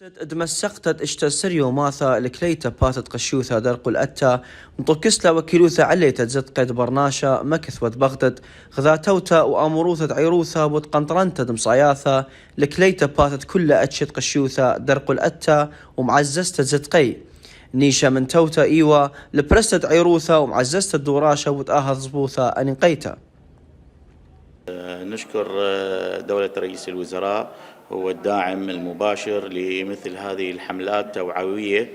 دمسقتت اشتسريو ماثا الكليتا باتت قشيوثا درق الأتا مطوكسلا وكيلوثا عليتا زت قيد برناشا مكثوت بغدت غذاتوتا وأمروثة عيروثا وتقنطرنتا دمصاياثا الكليتا باتت كل أتشت قشيوثا درق الأتا ومعززتا زتقي نيشا من توتا إيوا لبرستت عيروثا ومعززتا الدوراشا وتآهض زبوثا أنقيتا. نشكر دولة رئيس الوزراء هو الداعم المباشر لمثل هذه الحملات التوعوية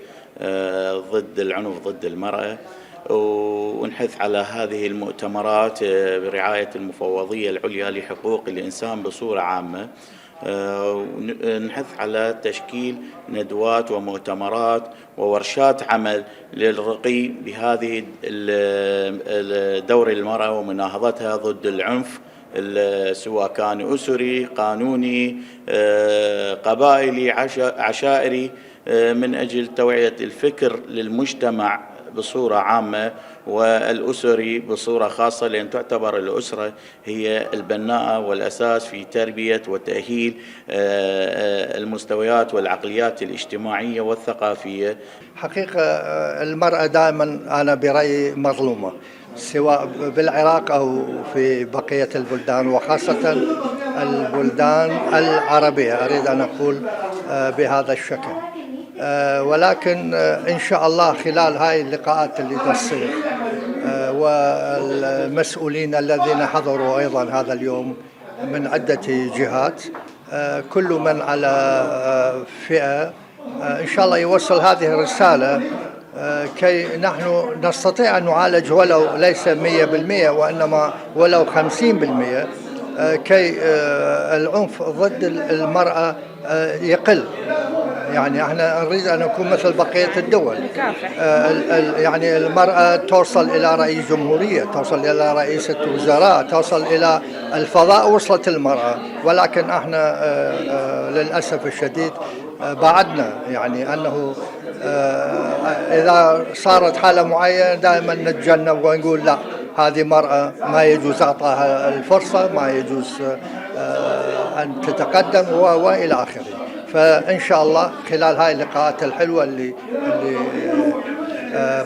ضد العنف ضد المرأة، ونحث على هذه المؤتمرات برعاية المفوضية العليا لحقوق الإنسان بصورة عامة. نحث على تشكيل ندوات ومؤتمرات وورشات عمل للرقي بهذه دور المرأة ومناهضتها ضد العنف، سواء كان أسري، قانوني، قبائلي، عشائري، من أجل توعية الفكر للمجتمع بصورة عامة والأسري بصورة خاصة، لأن تعتبر الأسرة هي البناءة والأساس في تربية وتأهيل المستويات والعقليات الاجتماعية والثقافية. حقيقة المرأة دائما أنا برأيي مظلومة، سواء بالعراق أو في بقية البلدان، وخاصة البلدان العربية أريد أن أقول بهذا الشكل. ولكن إن شاء الله خلال هاي اللقاءات اللي تصير والمسؤولين الذين حضروا أيضا هذا اليوم من عدة جهات، كل من على فئة إن شاء الله يوصل هذه الرسالة كي نحن نستطيع أن نعالج ولو ليس 100% وإنما ولو 50%، كي العنف ضد المرأة يقل. يعني احنا نريد أن نكون مثل بقية الدول، يعني المرأة توصل إلى رئيس جمهورية، توصل إلى رئيسة وزراء، توصل إلى الفضاء، وصلت المرأة. ولكن احنا للأسف الشديد بعدنا، يعني أنه إذا صارت حالة معينة دائما نتجنب ونقول لا، هذه مرأة ما يجوز أعطاها الفرصة، ما يجوز أن تتقدم وإلى آخره. فإن شاء الله خلال هاي اللقاءات الحلوة اللي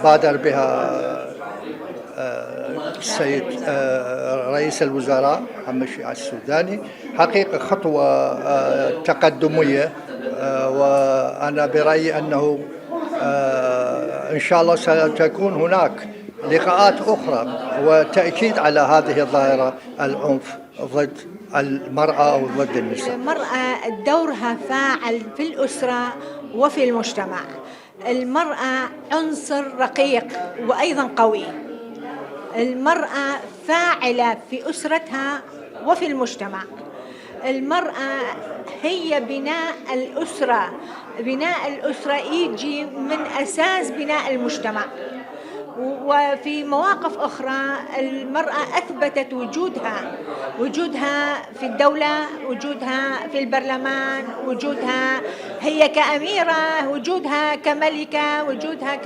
بادر بها السيد رئيس الوزراء محمد شيع السوداني، حقيقة خطوة تقدمية، وأنا برأيي أنه إن شاء الله ستكون هناك لقاءات أخرى وتأكيد على هذه الظاهرة، العنف ضد المرأة أو ضد النساء. المرأة دورها فاعل في الأسرة وفي المجتمع. المرأة عنصر رقيق وأيضا قوي. المرأة فاعلة في أسرتها وفي المجتمع. المرأة هي بناء الأسرة. بناء الأسرة يجي من أساس بناء المجتمع. وفي مواقف أخرى المرأة أثبتت وجودها في الدولة، وجودها في البرلمان، وجودها هي كأميرة، وجودها كملكة، وجودها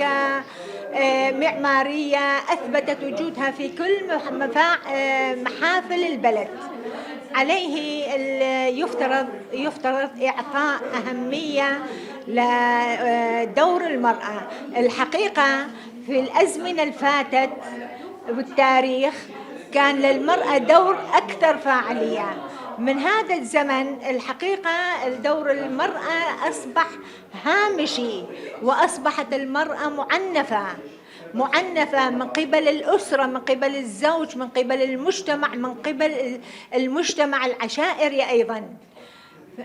كمعمارية، أثبتت وجودها في كل محافل البلد. عليه يفترض إعطاء أهمية لدور المرأة. الحقيقة في الأزمنة الفاتت بالتاريخ كان للمرأة دور أكثر فاعلية. من هذا الزمن الحقيقة دور المرأة أصبح هامشي، وأصبحت المرأة معنفة من قبل الأسرة، من قبل الزوج، من قبل المجتمع، من قبل المجتمع العشائري أيضا.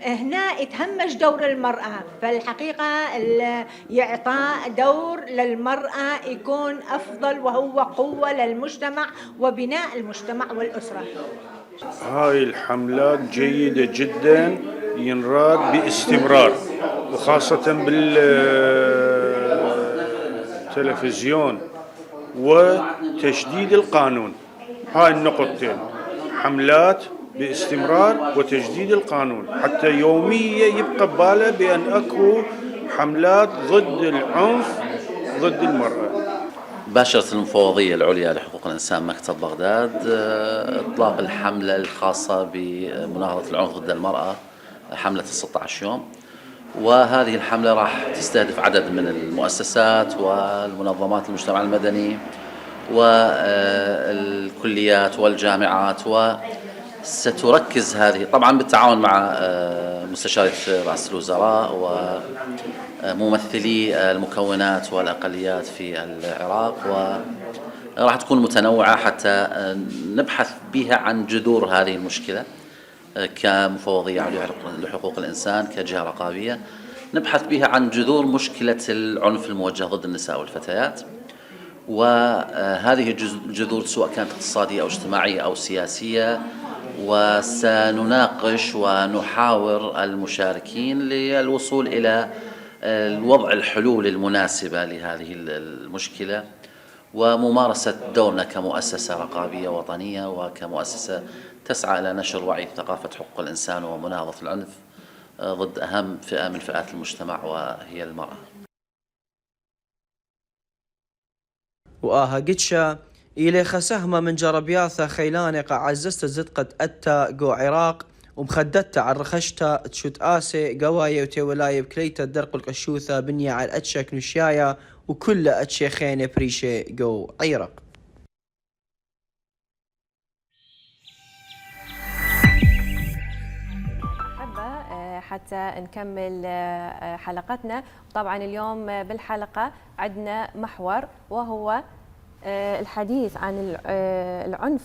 هنا يتهمش دور المرأة. فالحقيقة يعطى دور للمرأة يكون أفضل، وهو قوة للمجتمع وبناء المجتمع والأسرة. هاي الحملات جيدة جدا، ينراد باستمرار، وخاصة بالتلفزيون وتشديد القانون. هاي النقطتين، حملات باستمرار وتجديد القانون، حتى يوميا يبقى بباله بأن أكو حملات ضد العنف ضد المرأة. باشرت المفوضية العليا لحقوق الإنسان مكتب بغداد إطلاق الحملة الخاصة بمناهضة العنف ضد المرأة، حملة 16 يوم، وهذه الحملة راح تستهدف عدد من المؤسسات والمنظمات المجتمع المدني والكليات والجامعات، وستركز هذه طبعا بالتعاون مع مستشارية رئاسة الوزراء وممثلي المكونات والأقليات في العراق، وراح تكون متنوعة حتى نبحث بها عن جذور هذه المشكلة كمفوضية عليا لحقوق الإنسان كجهة رقابية، نبحث بها عن جذور مشكلة العنف الموجه ضد النساء والفتيات. وهذه الجذور سواء كانت اقتصادية أو اجتماعية أو سياسية، وسنناقش ونحاور المشاركين للوصول إلى الوضع الحلول المناسبة لهذه المشكلة، وممارسة دورنا كمؤسسة رقابية وطنية وكمؤسسة تسعى إلى نشر وعي ثقافة حقوق الإنسان ومناهضة العنف ضد أهم فئة من فئات المجتمع وهي المرأة. وآها قدشا إلي خسهمة من جربياثا خيلانقة عززت زدقة أتا قو عراق ومخددتا عرخشتا تشوت آسي قوايا وتولاي بكليتا الدرق القشوثة بنيا على أتشك نشايا وكل أتشي خيني بريشي قو عراق. حتى نكمل حلقتنا. طبعا اليوم بالحلقة عندنا محور وهو الحديث عن العنف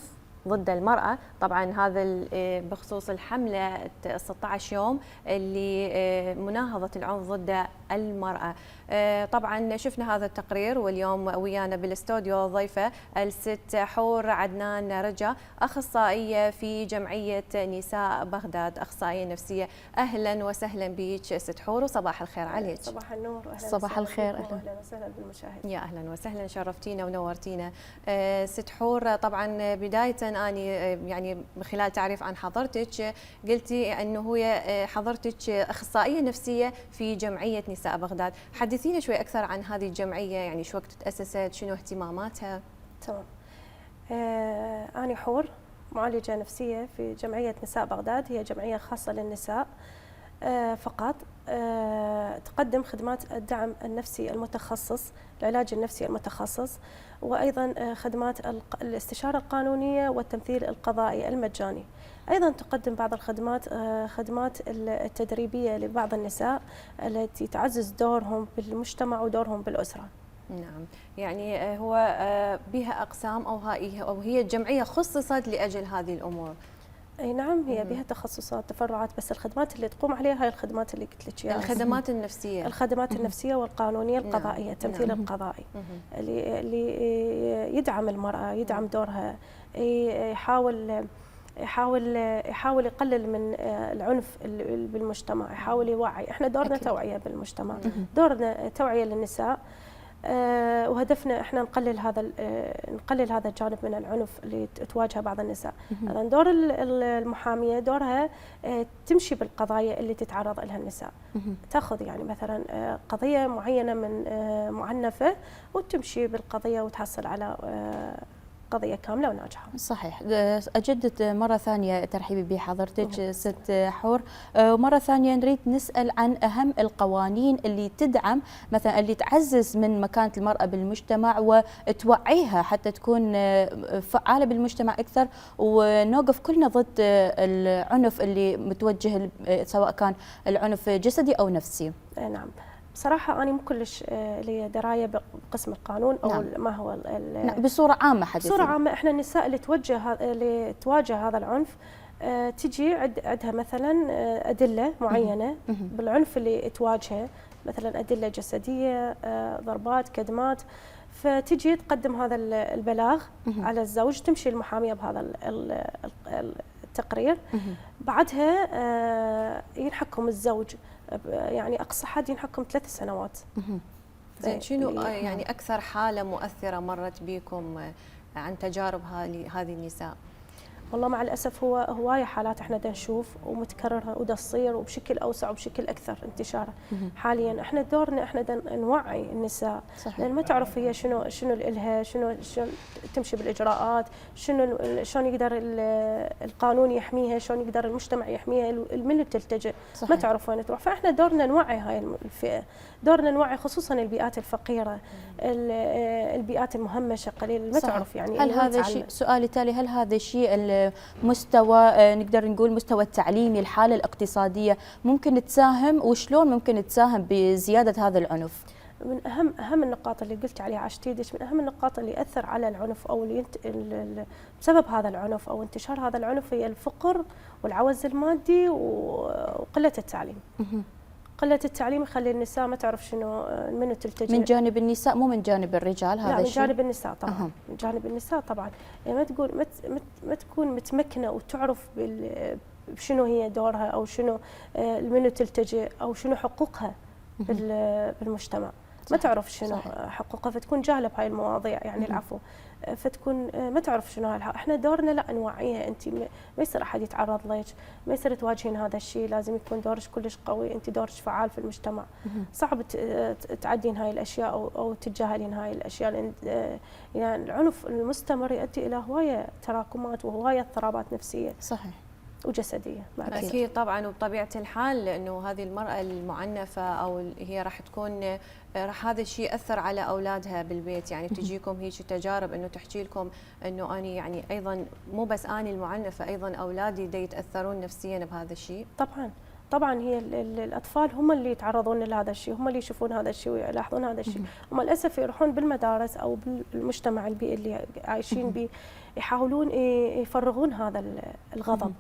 ضد المرأة. طبعا هذا بخصوص الحملة 16 يوم اللي مناهضة العنف ضد المرأة. طبعا شفنا هذا التقرير، واليوم ويانا بالاستوديو ضيفة الست حور عدنان رجا، أخصائية في جمعية نساء بغداد، أخصائية نفسية. أهلا وسهلا بك ست حور وصباح الخير عليك. صباح النور وأهلا صباح الخير. أهلا وسهلا بالمشاهد. يا أهلا وسهلا، شرفتينا ونورتينا. ست حور، طبعا بداية أني يعني من خلال تعريف عن حضرتك قلتي أنه هي حضرتك أخصائية نفسية في جمعية نساء بغداد. حدثينا شوي أكثر عن هذه الجمعية، يعني شو وقت تأسست، شنو اهتماماتها؟ تمام. أنا حور، معالجة نفسية في جمعية نساء بغداد. هي جمعية خاصة للنساء فقط، تقدم خدمات الدعم النفسي المتخصص، العلاج النفسي المتخصص، وأيضا خدمات الاستشارة القانونية والتمثيل القضائي المجاني. أيضا تقدم بعض الخدمات خدمات التدريبية لبعض النساء التي تعزز دورهم بالمجتمع ودورهم بالأسرة. نعم، يعني هو بها أقسام أو هي جمعية خصصت لأجل هذه الأمور. اي نعم، هي بها تخصصات تفرعات، بس الخدمات اللي تقوم عليها هي الخدمات اللي قلت لك اياها، الخدمات النفسيه، الخدمات النفسيه والقانونيه القضائيه، التمثيل القضائي اللي يدعم المراه، يدعم دورها، يحاول يقلل من العنف بالمجتمع، يحاول يوعي. احنا دورنا توعيه بالمجتمع، دورنا توعيه للنساء، وهدفنا احنا نقلل هذا الجانب من العنف اللي تواجهه بعض النساء. ايضا دور المحاميه دورها تمشي بالقضايا اللي تتعرض لها النساء، تاخذ يعني مثلا قضيه معينه من معنفه وتمشي بالقضيه وتحصل على قضية كاملة وناجحة. صحيح. أجدد مرة ثانية ترحيبي بحضرتك ست حور، ومرة ثانية نريد نسأل عن أهم القوانين اللي تدعم مثلا، اللي تعزز من مكانة المرأة بالمجتمع وتوعيها حتى تكون فعالة بالمجتمع أكثر، ونوقف كلنا ضد العنف اللي متوجه سواء كان العنف جسدي أو نفسي. نعم، بصراحة أنا مو كلش لي دراية بقسم القانون أو نعم. ما هو نعم، بصورة عامة حديثي. بصورة عامة إحنا النساء اللي تواجه هذا العنف تجي عندها مثلا أدلة معينة بالعنف اللي تواجهه، مثلا أدلة جسدية، ضربات، كدمات، فتجي تقدم هذا البلاغ على الزوج، تمشي المحامية بهذا التقرير. بعدها ينحكم الزوج، يعني أقصى حد ينحكم 3 سنوات. زين، شنو يعني أكثر حالة مؤثرة مرت بكم عن تجارب هذه النساء؟ والله مع الاسف هو هوايه حالات احنا دا نشوف ومتكرره ودا تصير وبشكل اوسع وبشكل اكثر انتشارا. حاليا احنا دورنا احنا دا نوعي النساء، صحيح. لان ما تعرف هي شنو الها، شنو تمشي بالاجراءات، شلون يقدر القانون يحميها، شلون يقدر المجتمع يحميها، من تلتجئ، ما تعرف وين تروح. فاحنا دورنا نوعي هاي الفئه، دورنا نوعي خصوصا البيئات الفقيره، البيئات المهمشه قليل ما تعرف يعني. هل هذا الشيء، سؤالي التالي، هل هذا الشيء المستوى نقدر نقول مستوى التعليمي، الحاله الاقتصاديه ممكن تساهم، وشلون ممكن تساهم بزياده هذا العنف؟ من اهم النقاط اللي قلت عليها عشتيدش، من اهم النقاط اللي ياثر على العنف او اللي بسبب هذا العنف او انتشار هذا العنف هي الفقر والعوز المادي وقله التعليم. قلة التعليم يخلي النساء ما تعرف شنو منو تلتجئ. من جانب النساء مو من جانب الرجال هذا الشيء؟ لا، من جانب النساء طبعا. من جانب النساء طبعا، يعني ما تكون متمكنه وتعرف بشنو هي دورها او شنو منو تلتجئ او شنو حقوقها بالمجتمع. ما تعرف شنو حقوقها، فتكون جاهله بهاي المواضيع يعني العفو، فتكون ما تعرف شنو هالحق. احنا دورنا لا نوعيها، انت ما يصير احد يتعرض لك، ما يصير تواجهين هذا الشيء، لازم يكون دورك كلش قوي، انت دورك فعال في المجتمع. صعب تعدين هاي الاشياء او تتجاهلين هاي الاشياء، لان يعني العنف المستمر يؤدي الى هوايه تراكمات وهوايه اضطرابات نفسيه. صحيح. وجسديه. اكيد طبعا، وبطبيعه الحال لانه هذه المراه المعنفه او هي راح تكون راح هذا الشيء ياثر على اولادها بالبيت، يعني تجيكم هيك تجارب انه تحكي لكم انه اني يعني ايضا مو بس اني المعنفه، ايضا اولادي دا يتاثرون نفسيا بهذا الشيء. طبعا هي الاطفال هم اللي يتعرضون لهذا الشيء، هم اللي يشوفون هذا الشيء ويلاحظون هذا الشيء، هم للاسف يروحون بالمدارس او بالمجتمع البيئي اللي عايشين به يحاولون يفرغون هذا الغضب،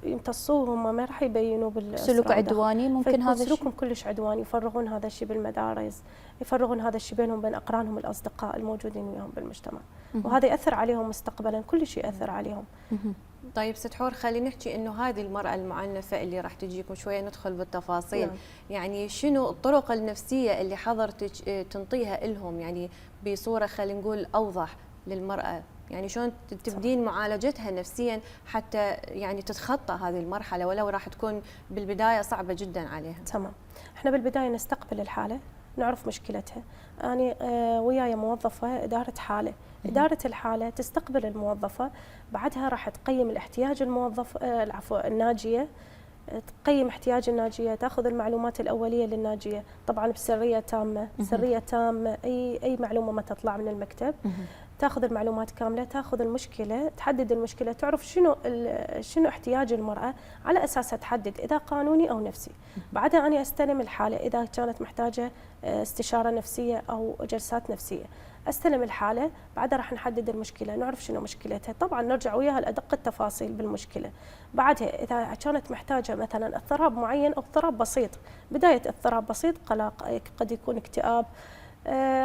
يمتصوه، هم ما راح يبينوا سلوك عدواني ممكن هذا الشيء، سلوكهم كلش عدواني، يفرغون هذا الشيء بالمدارس، يفرغون هذا الشيء بينهم وبين اقرانهم الاصدقاء الموجودين وياهم بالمجتمع، وهذا ياثر عليهم مستقبلا، كل شيء ياثر عليهم. طيب ست حور، خلينا نحكي انه هذه المراه المعنفه اللي راح تجيكم شويه ندخل بالتفاصيل. يعني شنو الطرق النفسيه اللي حضرتك تنطيها لهم، يعني بصوره خلينا نقول اوضح للمراه، يعني شلون تبدين معالجتها نفسيا حتى يعني تتخطى هذه المرحله، ولو راح تكون بالبدايه صعبه جدا عليها. تمام. احنا بالبدايه نستقبل الحاله، نعرف مشكلتها. أنا وياي موظفة إدارة حالة، إدارة الحالة تستقبل الموظفة، بعدها راح تقيم الاحتياج الموظف الناجية، تقيم احتياج الناجية، تاخذ المعلومات الأولية للناجية، طبعا بسرية تامة، سرية تامة، أي معلومة ما تطلع من المكتب، تاخذ المعلومات كاملة، تاخذ المشكلة، تحدد المشكلة، تعرف شنو احتياج المرأة، على أساسها تحدد إذا قانوني أو نفسي. بعدها أنا أستلم الحالة إذا كانت محتاجة استشارة نفسية أو جلسات نفسية، استلم الحالة، بعدها راح نحدد المشكلة، نعرف شنو مشكلتها، طبعا نرجع وياها لأدق التفاصيل بالمشكلة. بعدها إذا كانت محتاجة مثلا اضطراب معين أو اضطراب بسيط، بداية اضطراب بسيط، قلق، قد يكون اكتئاب،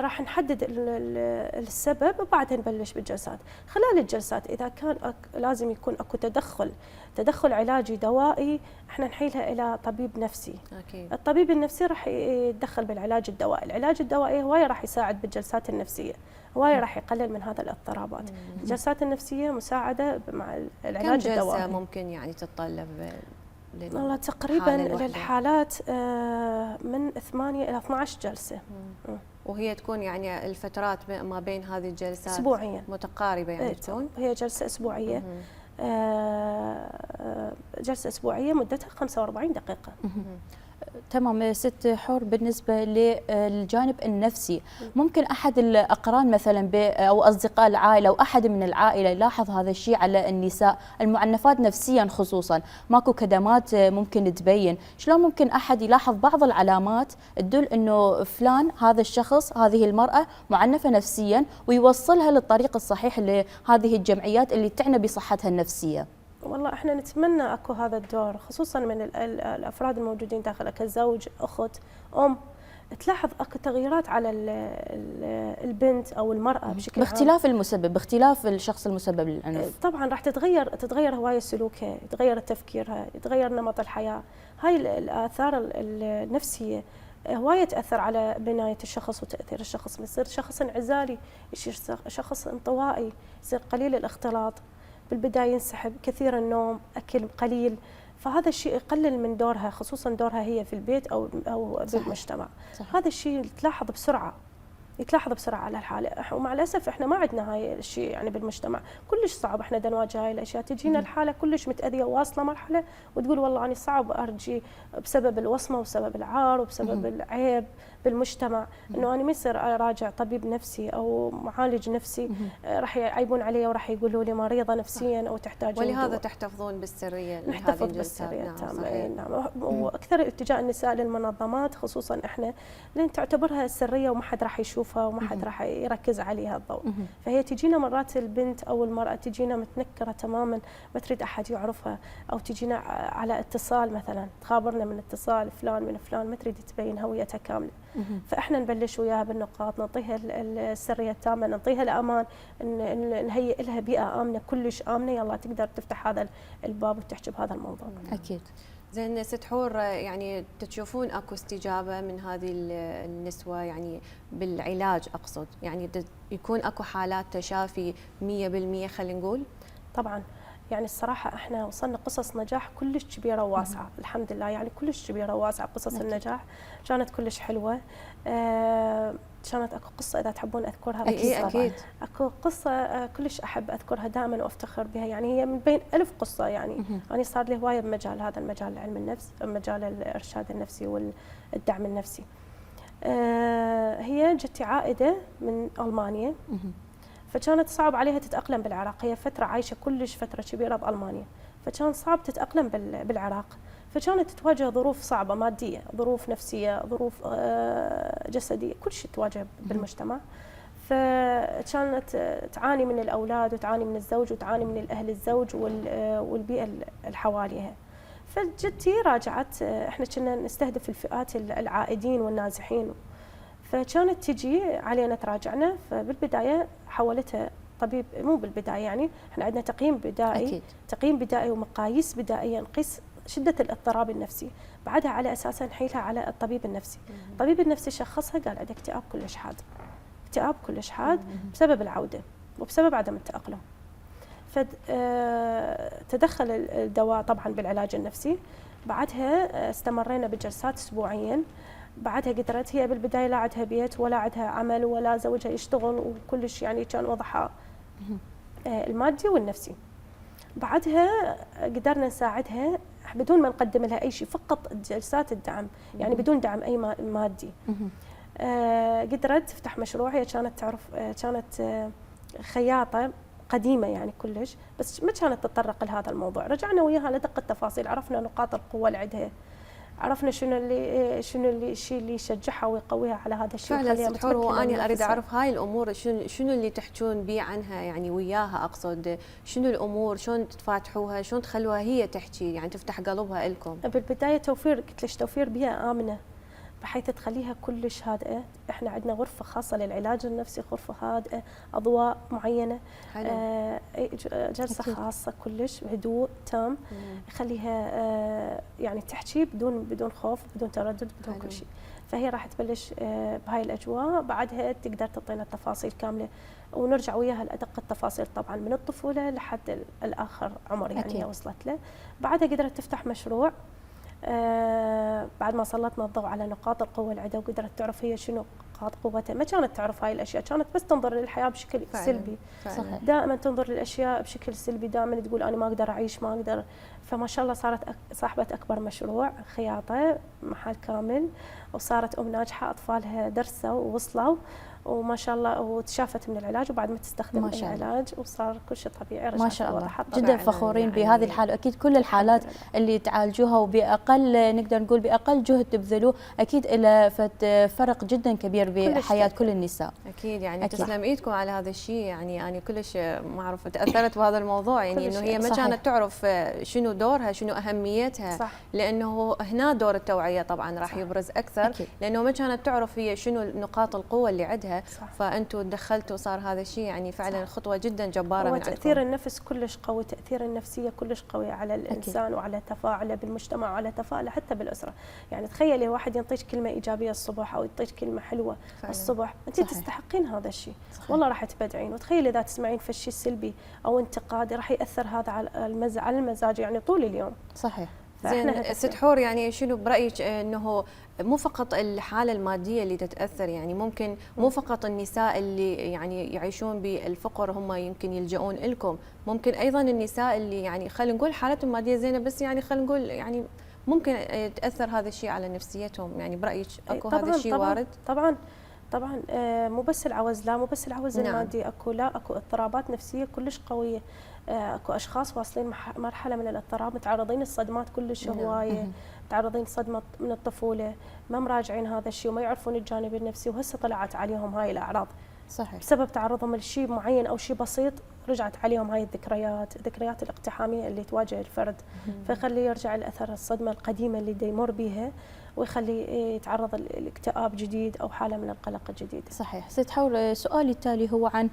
راح نحدد السبب وبعدها نبلش بالجلسات. خلال الجلسات إذا كان لازم يكون أكو تدخل علاجي دوائي، احنا نحيلها إلى طبيب نفسي. أكيد. الطبيب النفسي راح يتدخل بالعلاج الدوائي، العلاج الدوائي هواية راح يساعد بالجلسات النفسية، هواية راح يقلل من هذا الاضطرابات. الجلسات النفسية مساعدة مع العلاج الدوائي. كم جلسة ممكن يعني تتطلب؟ والله تقريبا للحالات من 8 إلى 12 جلسة. وهي تكون يعني الفترات ما بين هذه الجلسات أسبوعيا متقاربة يعني تكون؟ هي جلسة أسبوعية. جلسة أسبوعية مدتها 45 دقيقة. تمام. ست حور، بالنسبة للجانب النفسي، ممكن أحد الأقران مثلا أو أصدقاء العائلة أو أحد من العائلة يلاحظ هذا الشيء على النساء المعنفات نفسيا خصوصا، ماكو كدمات ممكن تبين، شلون ممكن أحد يلاحظ بعض العلامات تدل أنه فلان هذا الشخص هذه المرأة معنفة نفسيا ويوصلها للطريق الصحيح لهذه الجمعيات اللي تعنى بصحتها النفسية؟ والله احنا نتمنى اكو هذا الدور، خصوصا من الافراد الموجودين داخلها كزوج، اخت، ام، تلاحظ اكو تغييرات على البنت او المراه بشكل عام، باختلاف المسبب، باختلاف الشخص المسبب للعنف. طبعا راح تتغير هوايه سلوكها، يتغير تفكيرها، يتغير نمط الحياه. هاي الاثار النفسيه هوايه تاثر على بنايه الشخص وتاثير الشخص، يصير شخص انعزالي، يصير شخص انطوائي، يصير قليل الاختلاط. بالبداية ينسحب، كثير النوم، أكل قليل، فهذا الشيء يقلل من دورها، خصوصا دورها هي في البيت أو بالمجتمع. هذا الشيء يتلاحظ بسرعه على الحاله، ومع الاسف احنا ما عندنا هاي الشيء يعني بالمجتمع، كلش صعب احنا نواجه هاي الاشياء، تجينا الحاله كلش متاذيه واصله مرحله وتقول والله انا صعب ارجي بسبب الوصمه وبسبب العار وبسبب العيب بالمجتمع، انه انا ما يصير اراجع طبيب نفسي او معالج نفسي، راح يعيبون علي وراح يقولوا لي مريضه نفسيا او تحتاج ولهذا تحتفظون بالسريه، نحتفظ بالسريه التامه. نعم، واكثر اتجاه النساء للمنظمات خصوصا احنا، لان تعتبرها سريه وما حد راح يشوفها وما حد راح يركز عليها الضوء، فهي تجينا مرات البنت او المراه تجينا متنكره تماما، ما تريد احد يعرفها، او تجينا على اتصال مثلا، تخابرنا من اتصال فلان من فلان، ما تريد تبين هويتها كامله، فاحنا نبلش وياها بالنقاط، نعطيها السريه التامه، نعطيها الامان، نهيئ لها بيئه امنه، كلش امنه، يلا تقدر تفتح هذا الباب وتحكي بهذا الموضوع. اكيد. زين ست حور، يعني تشوفون اكو استجابه من هذه النسوه يعني بالعلاج، اقصد يعني يكون اكو حالات تشافي 100% خلينا نقول؟ طبعا، يعني الصراحه احنا وصلنا قصص نجاح كلش كبيره وواسعه، الحمد لله، يعني كلش كبيره وواسعه قصص النجاح كانت كلش حلوه. كانت اكو قصه اذا تحبون اذكرها. اكيد. اكو قصه كلش احب اذكرها دائما وافتخر بها، يعني هي من بين 1000 قصه، يعني انا صار لي هوايه بمجال هذا، المجال علم النفس، مجال الارشاد النفسي والدعم النفسي. هي جتي عائده من المانيا، فكانت صعب عليها تتاقلم بالعراق، هي فتره عايشه كلش فتره كبيره بالمانيا، فكان صعب تتاقلم بالعراق، فكانت تواجه ظروف صعبه ماديه، ظروف نفسيه، ظروف جسديه، كل شيء تواجه بالمجتمع، فكانت تعاني من الاولاد وتعاني من الزوج وتعاني من الاهل الزوج والبيئه اللي حواليها. فجدتي راجعت، احنا كنا نستهدف الفئات العائدين والنازحين، فكانت تجي علينا تراجعنا، فبالبدايه حولتها طبيب، مو بالبدايه يعني احنا عندنا تقييم بدائي. أكيد. تقييم بدائي ومقاييس بدائيه نقيس شده الاضطراب النفسي، بعدها على اساسها نحيلها على الطبيب النفسي. الطبيب النفسي شخصها قال عندها اكتئاب كلش حاد، اكتئاب كلش حاد بسبب العوده وبسبب عدم التاقلم. فتدخل الدواء طبعا بالعلاج النفسي، بعدها استمرينا بجلسات اسبوعيا، بعدها قدرت، هي بالبدايه لا عندها بيت ولا عندها عمل ولا زوجها يشتغل وكلش يعني كان وضعها المادي والنفسي. بعدها قدرنا نساعدها بدون ما نقدم لها اي شيء، فقط جلسات الدعم، يعني بدون دعم اي مادي. قدرت تفتح مشروع، هي كانت تعرف، كانت خياطه قديمه يعني كلش، بس ما كانت تتطرق لهذا الموضوع. رجعنا وياها لدق التفاصيل، عرفنا نقاط القوه اللي عندها، عرفنا شنو الشيء اللي يشجعها ويقويها على هذا الشيء. فعلا ست حور، وانا اريد اعرف هاي الامور شنو اللي تحجون بيه عنها يعني وياها، اقصد شنو الامور، شلون تفاتحوها، شلون تخلوها هي تحكي، يعني تفتح قلبها لكم؟ بالبدايه توفير، قلت لك توفير بيئه امنه بحيث تخليها كلش هادئه. احنا عندنا غرفه خاصه للعلاج النفسي، غرفه هادئه، اضواء معينه، جلسه خاصه كلش هدوء تام، يخليها يعني تحكي بدون خوف، بدون تردد، بدون كل شيء. فهي راح تبلش بهاي الاجواء، بعدها تقدر تعطينا التفاصيل كامله ونرجع وياها لادق التفاصيل طبعا من الطفوله لحد الاخر عمر يعني هي وصلت له. بعدها قدرت تفتح مشروع بعد ما سلطنا الضوء على نقاط القوه اللي عندها، وقدرت تعرف هي شنو نقاط قوتها. ما كانت تعرف هاي الاشياء، كانت بس تنظر للحياه بشكل سلبي. صحيح. دائما تنظر للاشياء بشكل سلبي، دائما تقول انا ما اقدر اعيش، ما اقدر. فما شاء الله صارت صاحبه اكبر مشروع خياطه، محل كامل، وصارت ناجحه، اطفالها درسوا ووصلوا وما شاء الله، وتشافت من العلاج، وبعد ما تستخدم العلاج وصار كل شيء طبيعي. ما شاء الله، جدا فخورين بهذه الحاله. اكيد كل الحالات اللي تعالجوها وباقل، نقدر نقول باقل جهد تبذلوه، اكيد الى فرق جدا كبير بحياه كل النساء. اكيد يعني أكيد. تسلم ايدكم على هذا الشيء، يعني انا كلش ما اعرف تاثرت بهذا الموضوع، يعني انه هي ما كانت تعرف شنو دورها، شنو اهميتها. صح. لانه هنا دور التوعيه طبعا راح يبرز اكثر. أكيد. لانه ما كانت تعرف هي شنو نقاط القوه اللي عندها، عليها. صح. فانتم تدخلتوا صار هذا الشيء يعني فعلا خطوه جدا جباره من وتأثير عندكم. النفس كلش قوي، تأثير النفسية كلش قوي على الإنسان أكيد. وعلى تفاعله بالمجتمع وعلى تفاعله حتى بالأسرة. يعني تخيلي واحد ينطيك كلمة إيجابية الصبح أو يعطيك كلمة حلوة فعلاً. الصبح، أنت صحيح. تستحقين هذا الشيء، صحيح. والله راح تبدعين. وتخيلي إذا تسمعين في الشيء سلبي أو انتقاد راح يأثر هذا على المزاج يعني طول اليوم. صحيح. فإحنا زين هدفنا. ست حور، يعني شنو برايك انه مو فقط الحاله الماديه اللي تتاثر، يعني ممكن مو فقط النساء اللي يعني يعيشون بالفقر هم يمكن يلجؤون لكم، ممكن ايضا النساء اللي يعني خلينا نقول حالتهم الماديه زينه بس يعني خلينا نقول يعني ممكن يتاثر هذا الشيء على نفسيتهم، يعني برايك اكو هذا الشيء وارد؟ طبعا طبعا. مو بس العوز، لا مو بس العوز نعم. المادي، اكو لا اكو اضطرابات نفسيه كلش قويه. اكو اشخاص واصلين مرحله من الاضطراب، متعرضين لصدمات كلش نعم. هوايه، متعرضين لصدمه من الطفوله، ما مراجعين هذا الشيء وما يعرفون الجانب النفسي، وهسه طلعت عليهم هاي الاعراض صحيح. بسبب تعرضهم لشيء معين او شيء بسيط. رجعت عليهم هاي الذكريات الاقتحاميه اللي تواجه الفرد، فيخليه يرجع الاثر الصدمه القديمه اللي يمر بها، ويخليه يتعرض لاكتئاب جديد او حاله من القلق الجديد. صحيح. ست حور، سؤالي التالي هو عن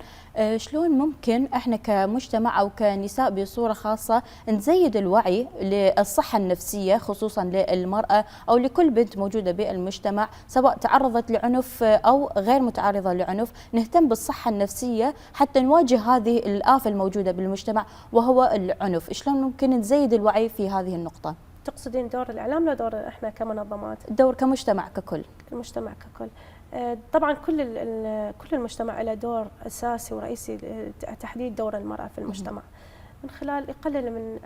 شلون ممكن احنا كمجتمع او كنساء بصوره خاصه نزيد الوعي للصحه النفسيه خصوصا للمراه او لكل بنت موجوده بالمجتمع سواء تعرضت لعنف او غير متعرضه لعنف، نهتم بالصحه النفسيه حتى نواجه هذه الآفة الموجوده بالمجتمع وهو العنف. شلون ممكن نزيد الوعي في هذه النقطه؟ تقصدين دور الاعلام لا دور احنا كمنظمات؟ الدور كمجتمع ككل. المجتمع ككل. طبعا كل المجتمع له دور اساسي ورئيسي لتحديد دور المراه في المجتمع، من خلال يقلل من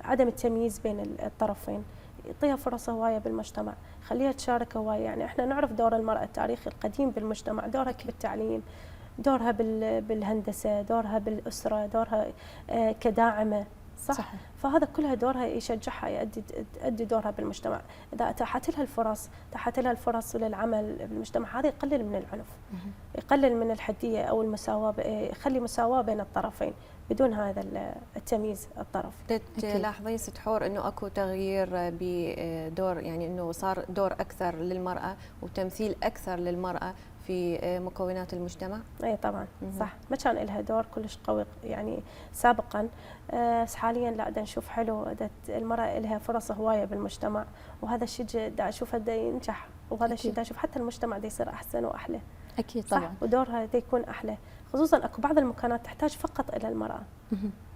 عدم التمييز بين الطرفين، يعطيها فرص هوايه بالمجتمع، خليها تشارك هوايه. يعني احنا نعرف دور المراه التاريخي القديم بالمجتمع، دورها بالتعليم، دورها بالهندسه، دورها بالاسره، دورها كداعمه، صح؟ فهذا كلها دورها يشجعها يؤدي دورها بالمجتمع. اذا اتاحت لها الفرص للعمل بالمجتمع، هذا يقلل من العنف، يقلل من الحديه او المساواه، يخلي مساواه بين الطرفين بدون هذا التمييز الطرف. تلاحظين ست حور انه اكو تغيير بدور، يعني انه صار دور اكثر للمراه وتمثيل اكثر للمراه في مكونات المجتمع؟ اي طبعا صح، ما كان لها دور كلش قوي يعني سابقا. حاليا لا، دا نشوف حلو، المراه لها فرص هوايه بالمجتمع، وهذا الشيء دا اشوفه دا ينجح، وهذا الشيء دا اشوف حتى المجتمع دا يصير احسن واحلى. اكيد صح، طبعا. ودورها دا يكون احلى، خصوصا اكو بعض المكانات تحتاج فقط الى المراه.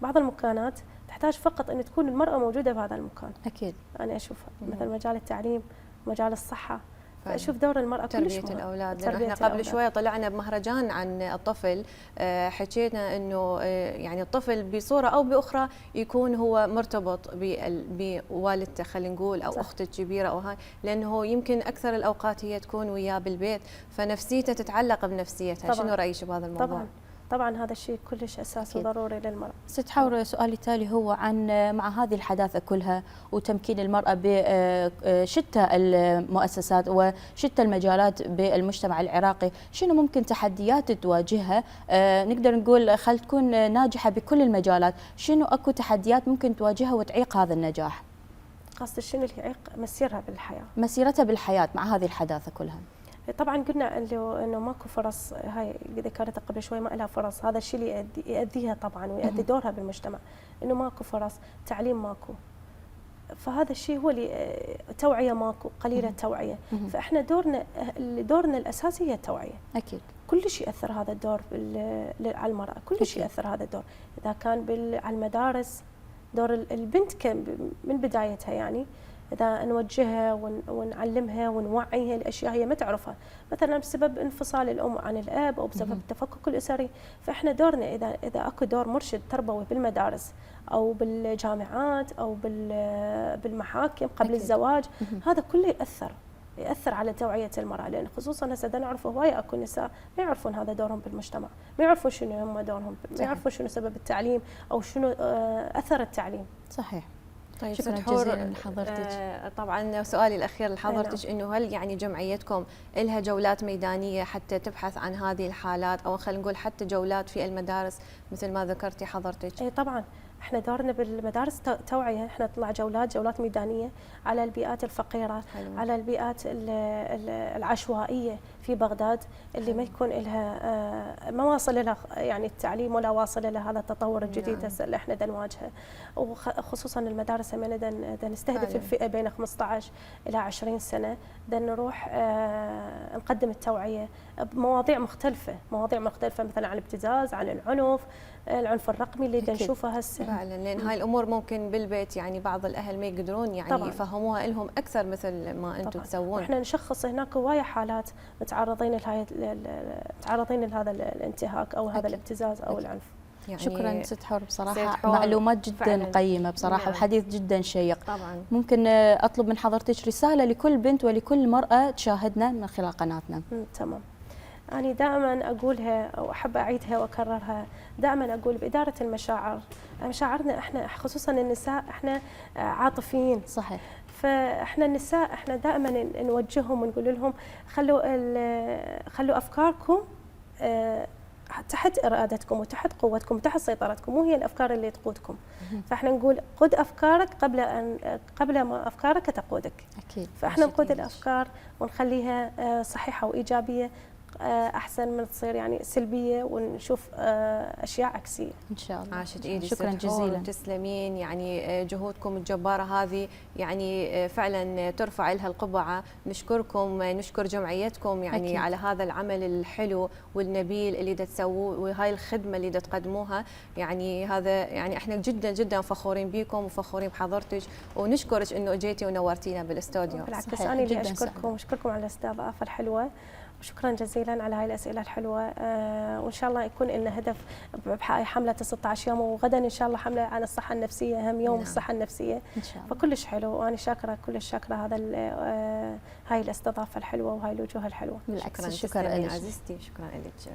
بعض المكانات تحتاج فقط ان تكون المراه موجوده بهذا المكان. اكيد. انا اشوف مثل مجال التعليم، مجال الصحه، اشوف دور المراه كلش تربيه مهم. الاولاد. احنا قبل شويه طلعنا بمهرجان عن الطفل، حكينا انه يعني الطفل بصوره او باخرى يكون هو مرتبط بوالدته، خلينا نقول، او اخته الكبيره او هاي، لانه يمكن اكثر الاوقات هي تكون وياه بالبيت، فنفسيته تتعلق بنفسيتها. شنو رايك بهذا الموضوع؟ طبعا هذا الشيء كلش اساسي وضروري للمراه. ست حور، سؤالي التالي هو عن مع هذه الحداثه كلها وتمكين المراه بشتى المؤسسات وشتى المجالات بالمجتمع العراقي، شنو ممكن تحديات تواجهها؟ نقدر نقول خل تكون ناجحه بكل المجالات، شنو اكو تحديات ممكن تواجهها وتعيق هذا النجاح؟ قصد شنو اللي يعيق مسيرها بالحياه؟ مسيرتها بالحياه مع هذه الحداثه كلها. طبعا قلنا انه ماكو فرص، هاي ذكرتها قبل شوي، ما لها فرص، هذا الشيء اللي يؤديها طبعا ويؤدي دورها بالمجتمع، انه ماكو فرص، تعليم ماكو، فهذا الشيء هو اللي توعيه ماكو، قليله توعيه، فاحنا دورنا الاساسي هي التوعيه. اكيد. كل شيء ياثر هذا الدور على المراه، كل شيء ياثر هذا الدور، اذا كان على المدارس، دور البنت من بدايتها، يعني إذا نوجهها ونعلمها ونوعيها الأشياء هي ما تعرفها، مثلا بسبب انفصال الأم عن الأب أو بسبب التفكك الأسري، فإحنا دورنا إذا أكو دور مرشد تربوي بالمدارس أو بالجامعات أو بالمحاكم قبل الزواج، هذا كله يأثر على توعية المرأة، لأن خصوصا هسه نعرف هواية أكو نساء ما يعرفون هذا دورهم بالمجتمع، ما يعرفون شنو هم دورهم، ما يعرفون شنو سبب التعليم أو شنو أثر التعليم. صحيح. طيب شكرا جزيلا لحضرتك. طبعا سؤالي الاخير لحضرتك، انه هل يعني جمعيتكم لها جولات ميدانيه حتى تبحث عن هذه الحالات، او خلينا نقول حتى جولات في المدارس مثل ما ذكرتي حضرتك؟ اي طبعا، احنا دورنا بالمدارس توعيه، احنا نطلع جولات ميدانيه على البيئات الفقيره، حلو. على البيئات العشوائيه في بغداد اللي ما يكون لها ما واصل لها يعني التعليم ولا واصل لها هذا التطور الجديد هسه اللي احنا نواجهه، وخصوصا المدارس همين نستهدف الفئه بين 15 الى 20 سنه، نروح نقدم التوعيه بمواضيع مختلفه، مثلا عن الابتزاز، عن العنف الرقمي اللي نشوفه هسه. فعلا، لان هاي الامور ممكن بالبيت يعني بعض الاهل ما يقدرون يعني طبعاً يفهموها لهم اكثر مثل ما انتم تسوون. احنا نشخص هناك هوايه حالات متعرضين لهذا الانتهاك او هذا الابتزاز او العنف. يعني شكرا ست حور، بصراحه معلومات جدا فعلاً قيمه بصراحه. نعم. وحديث جدا شيق. طبعا ممكن اطلب من حضرتك رساله لكل بنت ولكل مراه تشاهدنا من خلال قناتنا. تمام. أنا دائما أقولها وأحب أعيدها وأكررها، دائما أقول بإدارة مشاعرنا إحنا خصوصا النساء إحنا عاطفيين. صحيح. فإحنا النساء إحنا دائما نوجههم ونقول لهم خلوا أفكاركم تحت إرادتكم وتحت قوتكم وتحت سيطرتكم، مو هي الأفكار اللي تقودكم. فإحنا نقول قد أفكارك قبل ما أفكارك تقودك. أكيد. فإحنا نقود الأفكار ونخليها صحيحة وإيجابية احسن من تصير يعني سلبيه ونشوف اشياء عكسيه. ان شاء الله. عاشت ايدي، شكرا جزيلا. تسلمين، يعني جهودكم الجباره هذه يعني فعلا ترفع لها القبعه. نشكركم، نشكر جمعيتكم يعني أكيد على هذا العمل الحلو والنبيل اللي تسووه وهاي الخدمه اللي تقدموها. يعني هذا يعني احنا جدا جدا فخورين بيكم وفخورين بحضرتك، ونشكرك انه اجيتي ونورتينا بالاستوديو. بالعكس انا اللي اشكركم على الاستضافه الحلوه، وشكرا جزيلا على هاي الاسئله الحلوه. وان شاء الله يكون لنا هدف بهاي حمله 16 يوم، وغدا ان شاء الله حمله عن الصحه النفسيه، اهم يوم الصحه النفسيه ان شاء الله. فكلش حلو، وانا شاكره كلش شاكره هاي الاستضافه الحلوه وهاي الوجوه الحلوه. بالعكس شكرا لك عزيزتي، شكرا لك.